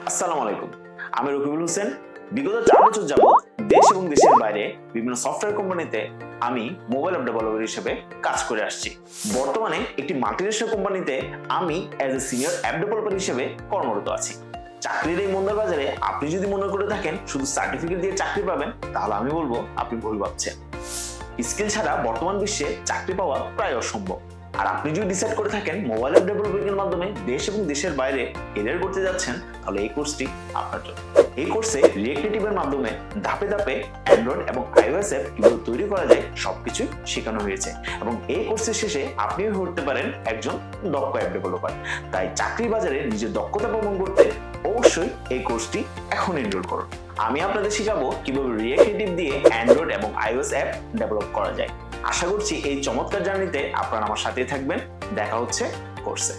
আসসালামু আলাইকুম। আমি রকিবুল হোসেন। বিগত 4 বছর যাবত দেশ এবং দেশের বাইরে বিভিন্ন সফটওয়্যার কোম্পানিতে আমি মোবাইল অ্যাপ ডেভেলপার হিসেবে কাজ করে আসছি। বর্তমানে একটি মাল্টিনেশনাল কোম্পানিতে আমি as a senior app developer হিসেবে কর্মরত আছি। চাকরির এই মন্দার বাজারে আপনি যদি মনে করে থাকেন শুধু সার্টিফিকেট দিয়ে চাকরি পাবেন, তাহলে আমি বলবো আপনি ভুল ভাবছেন। স্কিল ছাড়া বর্তমান বিশ্বে চাকরি পাওয়া প্রায় অসম্ভব। আর আপনি যদি ডিসাইড করে থাকেন মোবাইল অ্যাপ ডেভেলপিং এর মাধ্যমে দেশ এবং দেশের বাইরে ক্যারিয়ার করতে যাচ্ছেন, তাহলে এই কোর্সটি আপনার জন্য। এই কোর্সে রিয়েক্ট নেটিভের মাধ্যমে ধাপে ধাপে অ্যান্ড্রয়েড এবং আইওএস অ্যাপ কিভাবে তৈরি করা যায় সবকিছু শেখানো হয়েছে এবং এই কোর্সের শেষে আপনিও হতে পারেন একজন দক্ষ অ্যাপ ডেভেলপার। তাই চাকরি বাজারে নিজের দক্ষতা প্রমাণ করতে অবশ্যই এই কোর্সটি এখন এনরোল করুন। আমি আপনাদের শেখাবো কিভাবে রিয়েক্ট নেটিভ দিয়ে অ্যান্ড্রয়েড এবং আইওএস অ্যাপ ডেভেলপ করা যায়। আশা করছি এই চমৎকার জার্নিতে আপনারা আমার সাথেই থাকবেন। দেখা হচ্ছে কোর্সে।